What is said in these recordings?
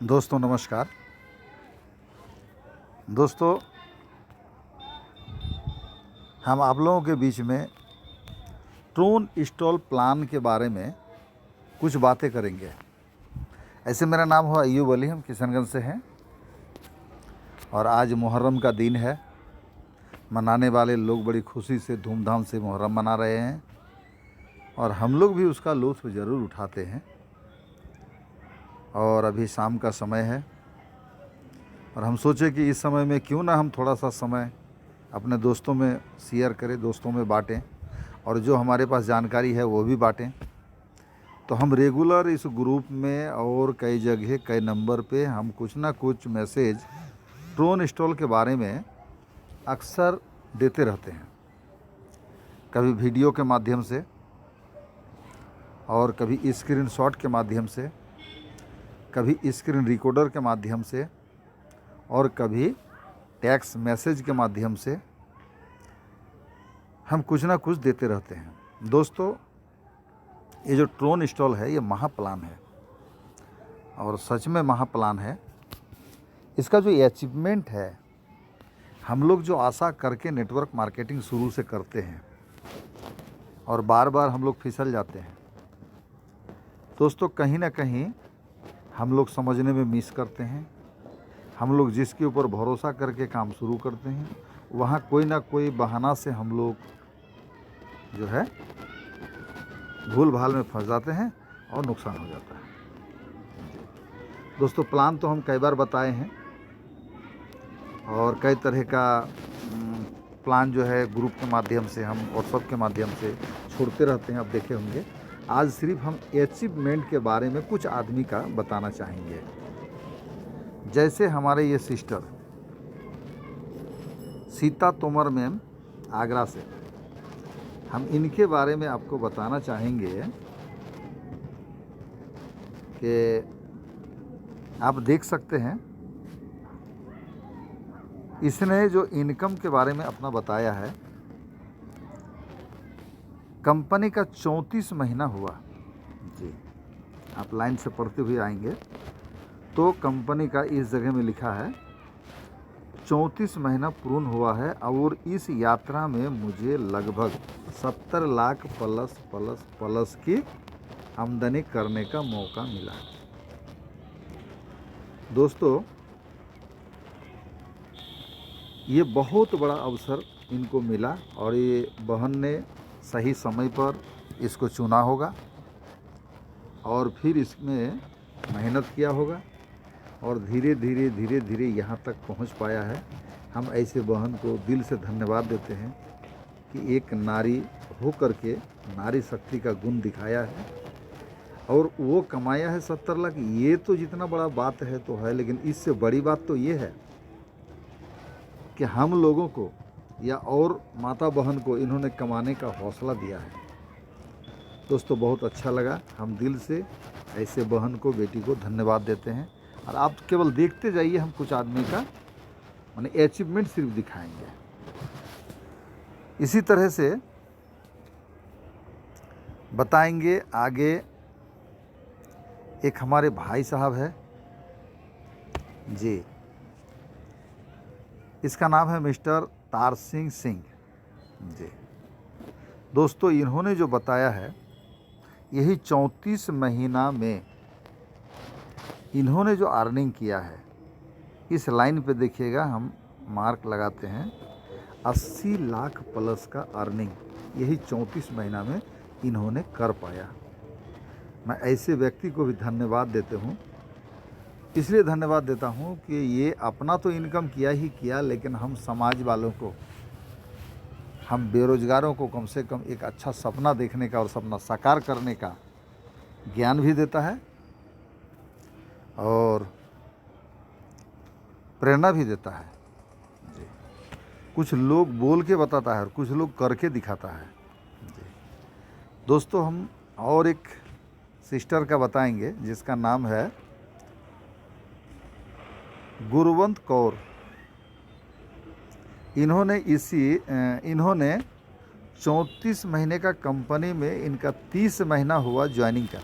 दोस्तों नमस्कार। दोस्तों, हम आप लोगों के बीच में ड्रोन इंस्टॉल प्लान के बारे में कुछ बातें करेंगे। ऐसे मेरा नाम हुआ अय्यूब अली, हम किशनगंज से हैं और आज मुहर्रम का दिन है। मनाने वाले लोग बड़ी खुशी से धूमधाम से मुहर्रम मना रहे हैं और हम लोग भी उसका लुत्फ़ ज़रूर उठाते हैं। और अभी शाम का समय है और हम सोचे कि इस समय में क्यों ना हम थोड़ा सा समय अपने दोस्तों में शेयर करें, दोस्तों में बांटें और जो हमारे पास जानकारी है वो भी बांटें। तो हम रेगुलर इस ग्रुप में और कई जगह कई नंबर पे हम कुछ ना कुछ मैसेज ड्रोन इंस्टॉल के बारे में अक्सर देते रहते हैं, कभी वीडियो के माध्यम से और कभी स्क्रीनशॉट के माध्यम से, कभी स्क्रीन रिकॉर्डर के माध्यम से और कभी टेक्स्ट मैसेज के माध्यम से हम कुछ ना कुछ देते रहते हैं। दोस्तों, ये जो ड्रोन इंस्टॉल है ये महाप्लान है और सच में महाप्लान है। इसका जो अचीवमेंट है, हम लोग जो आशा करके नेटवर्क मार्केटिंग शुरू से करते हैं और बार बार हम लोग फिसल जाते हैं। दोस्तों, कहीं ना कहीं हम लोग समझने में मिस करते हैं। हम लोग जिसके ऊपर भरोसा करके काम शुरू करते हैं वहाँ कोई ना कोई बहाना से हम लोग जो है भूल भाल में फंस जाते हैं और नुकसान हो जाता है। दोस्तों, प्लान तो हम कई बार बताए हैं और कई तरह का प्लान जो है ग्रुप के माध्यम से, हम व्हाट्सएप के माध्यम से छोड़ते रहते हैं। आप देखे होंगे। आज सिर्फ हम अचीवमेंट के बारे में कुछ आदमी का बताना चाहेंगे। जैसे हमारे ये सिस्टर सीता तोमर मैम आगरा से, हम इनके बारे में आपको बताना चाहेंगे कि आप देख सकते हैं इसने जो इनकम के बारे में अपना बताया है, कंपनी का 34 महीना हुआ जी। आप लाइन से पढ़ते हुए आएंगे तो कंपनी का इस जगह में लिखा है 34 महीना पूर्ण हुआ है और इस यात्रा में मुझे लगभग 70 लाख प्लस प्लस प्लस की आमदनी करने का मौका मिला। दोस्तों, ये बहुत बड़ा अवसर इनको मिला और ये बहन ने सही समय पर इसको चुना होगा और फिर इसमें मेहनत किया होगा और धीरे धीरे धीरे धीरे यहाँ तक पहुँच पाया है। हम ऐसे बहन को दिल से धन्यवाद देते हैं कि एक नारी हो करके नारी शक्ति का गुण दिखाया है और वो कमाया है 70 लाख। ये तो जितना बड़ा बात है तो है, लेकिन इससे बड़ी बात तो ये है कि हम लोगों को या और माता बहन को इन्होंने कमाने का हौसला दिया है। दोस्तों, बहुत अच्छा लगा। हम दिल से ऐसे बहन को, बेटी को धन्यवाद देते हैं और आप केवल देखते जाइए। हम कुछ आदमी का माने अचीवमेंट सिर्फ दिखाएंगे। इसी तरह से बताएंगे आगे। एक हमारे भाई साहब है जी, इसका नाम है मिस्टर तारसिंह सिंह जी। दोस्तों, इन्होंने जो बताया है, यही 34 महीना में इन्होंने जो अर्निंग किया है, इस लाइन पे देखिएगा, हम मार्क लगाते हैं 80 लाख प्लस का अर्निंग यही 34 महीना में इन्होंने कर पाया। मैं ऐसे व्यक्ति को भी धन्यवाद देते हूँ। इसलिए धन्यवाद देता हूँ कि ये अपना तो इनकम किया ही किया, लेकिन हम समाज वालों को, हम बेरोजगारों को कम से कम एक अच्छा सपना देखने का और सपना साकार करने का ज्ञान भी देता है और प्रेरणा भी देता है जी। कुछ लोग बोल के बताता है और कुछ लोग करके दिखाता है जी। दोस्तों, हम और एक सिस्टर का बताएंगे जिसका नाम है गुरवंत कौर। इन्होंने 34 महीने का कंपनी में, इनका 30 महीना हुआ ज्वाइनिंग का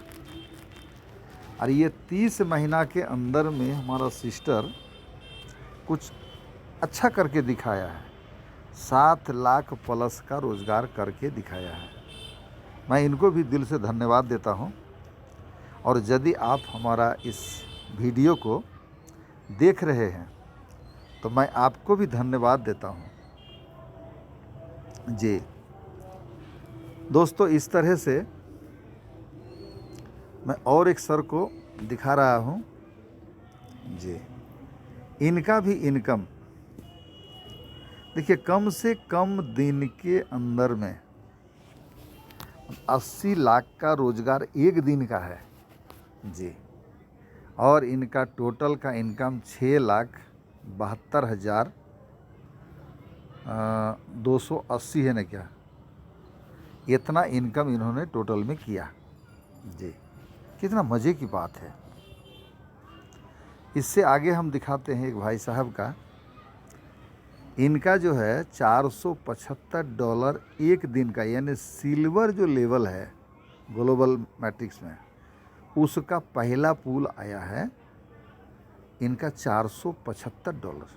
और ये 30 महीना के अंदर में हमारा सिस्टर कुछ अच्छा करके दिखाया है। 7 लाख प्लस का रोज़गार करके दिखाया है। मैं इनको भी दिल से धन्यवाद देता हूँ। और यदि आप हमारा इस वीडियो को देख रहे हैं तो मैं आपको भी धन्यवाद देता हूँ जी। दोस्तों, इस तरह से मैं और एक सर को दिखा रहा हूँ जी। इनका भी इनकम देखिए, कम से कम दिन के अंदर में 80 लाख का रोजगार एक दिन का है जी। और इनका टोटल का इनकम 6,72,280 है ना क्या, इतना इनकम इन्होंने टोटल में किया जी। कितना मज़े की बात है। इससे आगे हम दिखाते हैं एक भाई साहब का। इनका जो है $475 एक दिन का, यानी सिल्वर जो लेवल है ग्लोबल मैट्रिक्स में, उसका पहला पूल आया है इनका $475।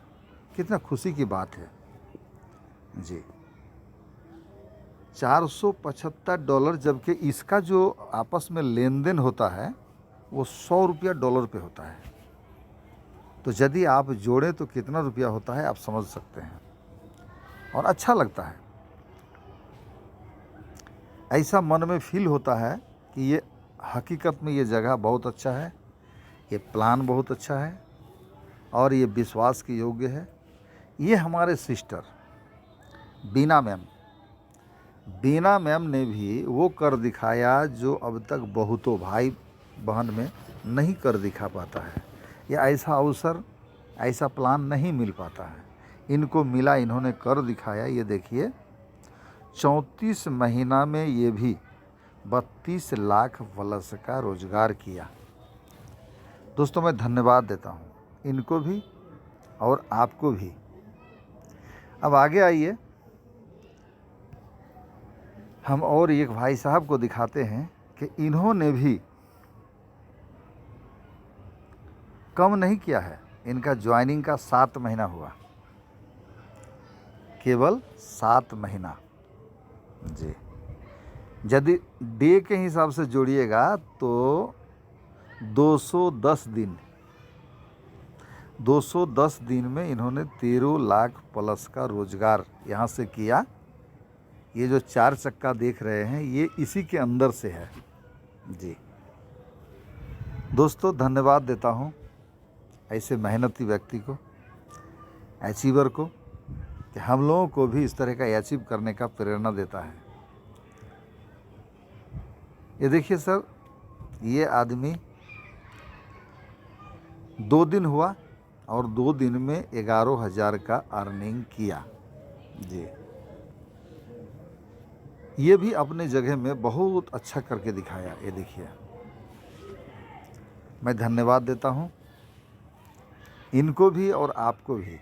कितना खुशी की बात है जी। $475, जबकि इसका जो आपस में लेन देन होता है वो $100 डॉलर पे होता है। तो यदि आप जोड़ें तो कितना रुपया होता है आप समझ सकते हैं। और अच्छा लगता है, ऐसा मन में फील होता है कि ये हकीकत में ये जगह बहुत अच्छा है, ये प्लान बहुत अच्छा है और ये विश्वास के योग्य है। ये हमारे सिस्टर बीना मैम ने भी वो कर दिखाया जो अब तक बहुतों भाई बहन में नहीं कर दिखा पाता है। ये ऐसा अवसर, ऐसा प्लान नहीं मिल पाता है। इनको मिला, इन्होंने कर दिखाया। ये देखिए, 34 महीना में ये भी 32 लाख प्लस का रोजगार किया। दोस्तों, मैं धन्यवाद देता हूँ इनको भी और आपको भी। अब आगे आइए, हम और एक भाई साहब को दिखाते हैं कि इन्होंने भी कम नहीं किया है। इनका ज्वाइनिंग का 7 महीना हुआ, केवल 7 महीना जी। यदि डे के हिसाब से जोड़िएगा तो 210 दिन में इन्होंने 13 लाख प्लस का रोजगार यहाँ से किया। ये जो 4 चक्का देख रहे हैं ये इसी के अंदर से है जी। दोस्तों, धन्यवाद देता हूँ ऐसे मेहनती व्यक्ति को, अचीवर को, कि हम लोगों को भी इस तरह का अचीव करने का प्रेरणा देता है। ये देखिए सर, ये आदमी 2 दिन हुआ और 2 दिन में 11,000 का अर्निंग किया जी। ये भी अपने जगह में बहुत अच्छा करके दिखाया। ये देखिए, मैं धन्यवाद देता हूँ इनको भी और आपको भी।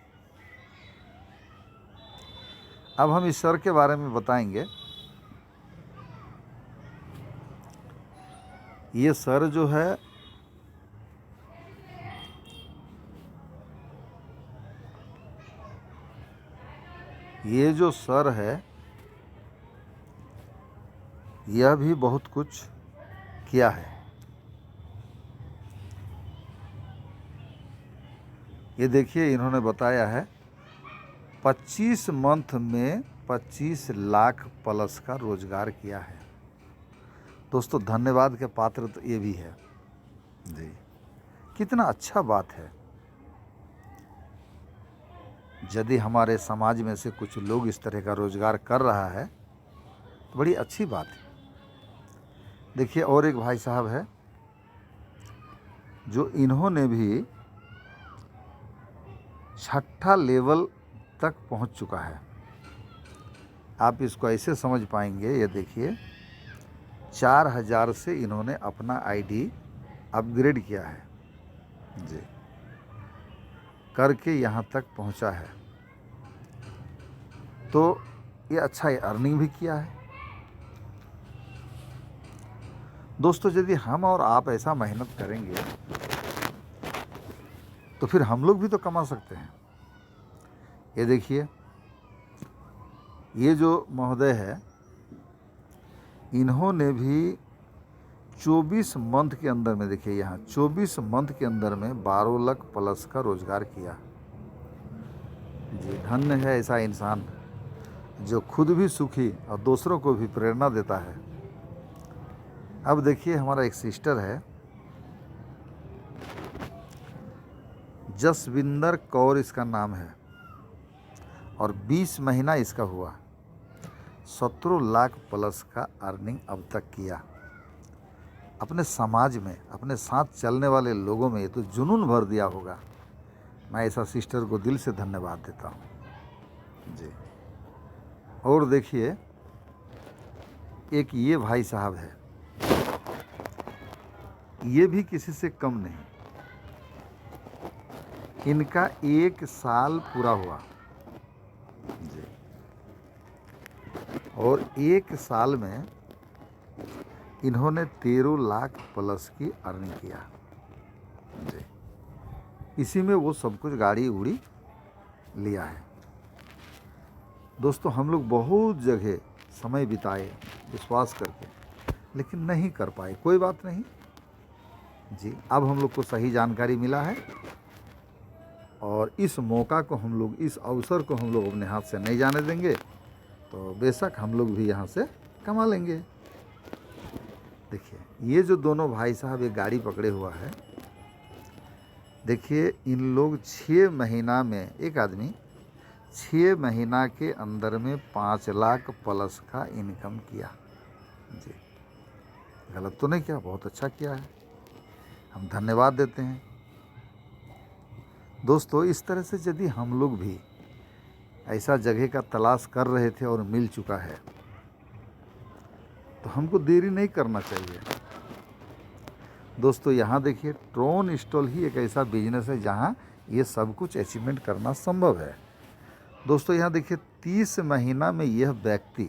अब हम इस सर के बारे में बताएंगे। ये सर जो है ये जो सर है यह भी बहुत कुछ किया है। ये देखिए, इन्होंने बताया है 25 मंथ में 25 लाख प्लस का रोजगार किया है। दोस्तों, धन्यवाद के पात्र तो ये भी है जी। कितना अच्छा बात है। यदि हमारे समाज में से कुछ लोग इस तरह का रोजगार कर रहा है तो बड़ी अच्छी बात है। देखिए, और एक भाई साहब है जो इन्होंने भी 6ठा लेवल तक पहुंच चुका है। आप इसको ऐसे समझ पाएंगे। ये देखिए, 4,000 से इन्होंने अपना आईडी अपग्रेड किया है जी, करके यहाँ तक पहुँचा है। तो ये अच्छा है, अर्निंग भी किया है। दोस्तों यदि हम और आप ऐसा मेहनत करेंगे तो फिर हम लोग भी तो कमा सकते हैं। ये देखिए, ये जो महोदय है इन्होंने भी 24 मंथ के अंदर में, देखिए यहाँ 24 मंथ के अंदर में 12 लाख प्लस का रोजगार किया। जी धन्य है ऐसा इंसान जो खुद भी सुखी और दूसरों को भी प्रेरणा देता है। अब देखिए हमारा एक सिस्टर है, जसविंदर कौर इसका नाम है, और 20 महीना इसका हुआ, 17 लाख प्लस का अर्निंग अब तक किया। अपने समाज में अपने साथ चलने वाले लोगों में ये तो जुनून भर दिया होगा। मैं ऐसा सिस्टर को दिल से धन्यवाद देता हूँ जी। और देखिए एक ये भाई साहब है, ये भी किसी से कम नहीं, इनका 1 साल पूरा हुआ जी, और 1 साल में इन्होंने 13 लाख प्लस की अर्निंग किया जी। इसी में वो सब कुछ गाड़ी उड़ी लिया है। दोस्तों हम लोग बहुत जगह समय बिताए विश्वास करके, लेकिन नहीं कर पाए। कोई बात नहीं जी, अब हम लोग को सही जानकारी मिला है और इस मौका को हम लोग, इस अवसर को हम लोग अपने हाथ से नहीं जाने देंगे, तो बेशक हम लोग भी यहाँ से कमा लेंगे। देखिए ये जो दोनों भाई साहब एक गाड़ी पकड़े हुआ है, देखिए इन लोग 6 महीना में, एक आदमी 6 महीना के अंदर में 5 लाख प्लस का इनकम किया जी। गलत तो नहीं किया, बहुत अच्छा किया है, हम धन्यवाद देते हैं। दोस्तों इस तरह से यदि हम लोग भी ऐसा जगह का तलाश कर रहे थे और मिल चुका है तो हमको देरी नहीं करना चाहिए। दोस्तों यहाँ देखिए ट्रोन स्टॉल ही एक ऐसा बिजनेस है जहाँ ये सब कुछ अचीवमेंट करना संभव है। दोस्तों यहाँ देखिए 30 महीना में यह व्यक्ति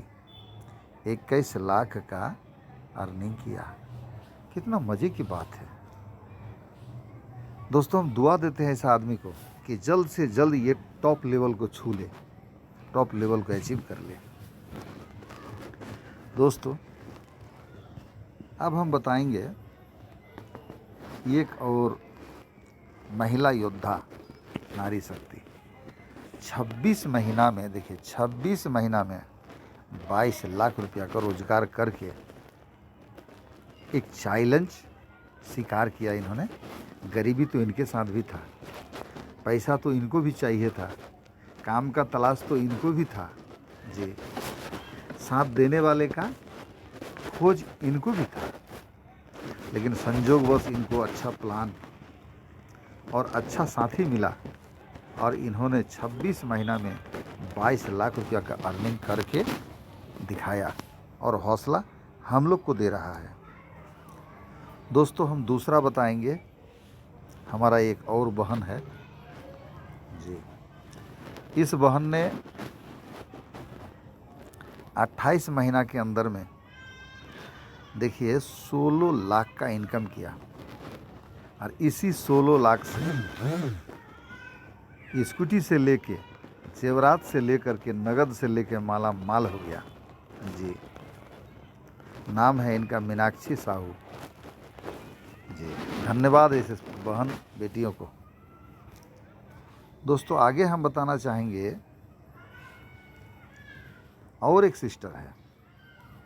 21 लाख का अर्निंग किया। कितना मज़े की बात है। दोस्तों हम दुआ देते हैं इस आदमी को कि जल्द से जल्द ये टॉप लेवल को छू ले, टॉप लेवल को अचीव कर ले। दोस्तों अब हम बताएंगे एक और महिला योद्धा नारी शक्ति। 26 महीना में, देखिए 26 महीना में 22 लाख रुपया का रोजगार करके एक चैलेंज स्वीकार किया इन्होंने। गरीबी तो इनके साथ भी था, पैसा तो इनको भी चाहिए था, काम का तलाश तो इनको भी था जी, साथ देने वाले का खोज इनको भी था, लेकिन संजोगवश इनको अच्छा प्लान और अच्छा साथी मिला और इन्होंने 26 महीना में 22 लाख रुपया का अर्निंग करके दिखाया और हौसला हम लोग को दे रहा है। दोस्तों हम दूसरा बताएंगे, हमारा एक और बहन है जी। इस बहन ने 28 महीना के अंदर में देखिए 16 लाख का इनकम किया और इसी 16 लाख से स्कूटी से लेके, जेवरात से लेकर के, नगद से लेके माला माल हो गया जी। नाम है इनका मीनाक्षी साहू जी। धन्यवाद ऐसे बहन बेटियों को। दोस्तों आगे हम बताना चाहेंगे और एक सिस्टर है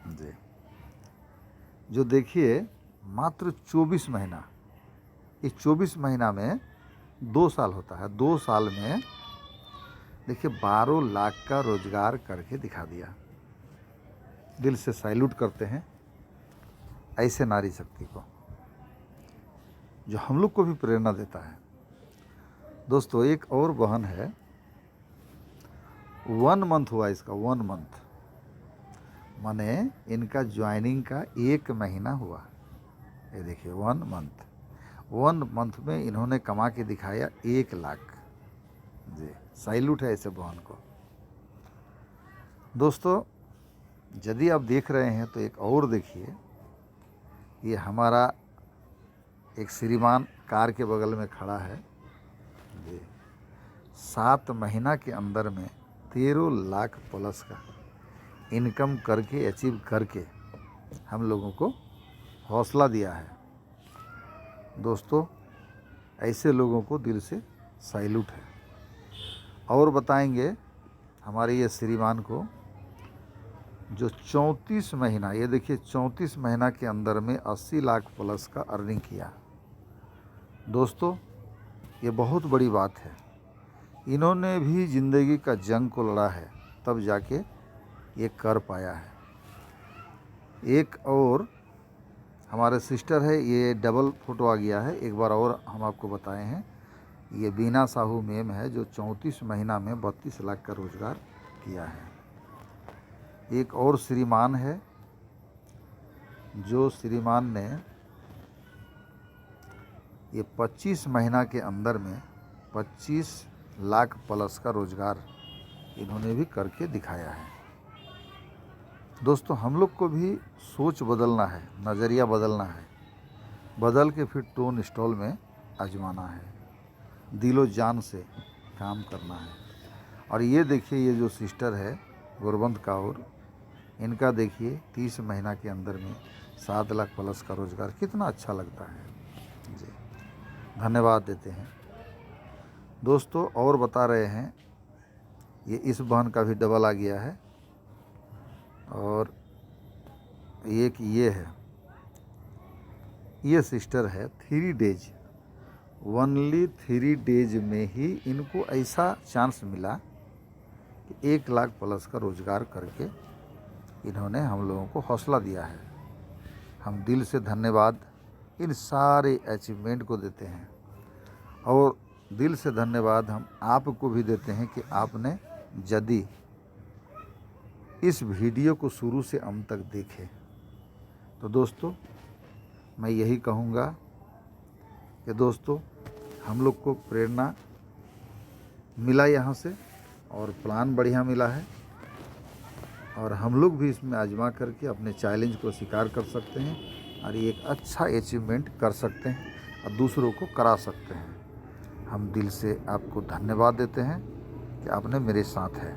जी, जो देखिए मात्र 24 महीना, इस 24 महीना में 2 साल होता है, 2 साल में देखिए 12 लाख का रोजगार करके दिखा दिया। दिल से सैल्यूट करते हैं ऐसे नारी शक्ति को जो हम लोग को भी प्रेरणा देता है। दोस्तों एक और बहन है, 1 मंथ हुआ इसका, 1 मंथ माने इनका ज्वाइनिंग का 1 महीना हुआ। ये देखिए 1 मंथ, 1 मंथ में इन्होंने कमा के दिखाया 1 लाख जी। सैल्यूट है ऐसे बहन को। दोस्तों यदि आप देख रहे हैं तो एक और देखिए, ये हमारा एक श्रीमान कार के बगल में खड़ा है। ये 7 महीना के अंदर में 13 लाख प्लस का इनकम करके अचीव करके हम लोगों को हौसला दिया है। दोस्तों, ऐसे लोगों को दिल से सैल्यूट है। और बताएंगे हमारे ये श्रीमान को जो 34 महीना, ये देखिए 34 महीना के अंदर में 80 लाख प्लस का अर्निंग किया। दोस्तों, ये बहुत बड़ी बात है। इन्होंने भी ज़िंदगी का जंग को लड़ा है, तब जाके ये कर पाया है। एक और हमारे सिस्टर है, ये डबल फ़ोटो आ गया है, एक बार और हम आपको बताए हैं। ये बीना साहू मैम है जो 34 महीना में 32 लाख का रोज़गार किया है। एक और श्रीमान है जो श्रीमान ने ये 25 महीना के अंदर में 25 लाख प्लस का रोज़गार इन्होंने भी करके दिखाया है। दोस्तों, हम लोग को भी सोच बदलना है, नज़रिया बदलना है, बदल के फिर टोन स्टॉल में आजमाना है, दिलो जान से काम करना है। और ये देखिए, ये जो सिस्टर है गुरबंद कौर, इनका देखिए 30 महीना के अंदर में 7 लाख प्लस का रोज़गार, कितना अच्छा लगता है जी। धन्यवाद देते हैं। दोस्तों, और बता रहे हैं, ये इस बहन का भी डबल आ गया है। और एक ये है, ये सिस्टर है 3 डेज, ओनली 3 डेज में ही इनको ऐसा चांस मिला कि 1 लाख प्लस का रोज़गार करके इन्होंने हम लोगों को हौसला दिया है। हम दिल से धन्यवाद इन सारे अचीवमेंट को देते हैं। और दिल से धन्यवाद हम आपको भी देते हैं कि आपने यदि इस वीडियो को शुरू से अंत तक देखे। तो दोस्तों, मैं यही कहूँगा कि दोस्तों, हम लोग को प्रेरणा मिला यहाँ से और प्लान बढ़िया मिला है, और हम लोग भी इसमें आजमा करके अपने चैलेंज को स्वीकार कर सकते हैं और ये एक अच्छा अचीवमेंट कर सकते हैं और दूसरों को करा सकते हैं। हम दिल से आपको धन्यवाद देते हैं कि आपने मेरे साथ है।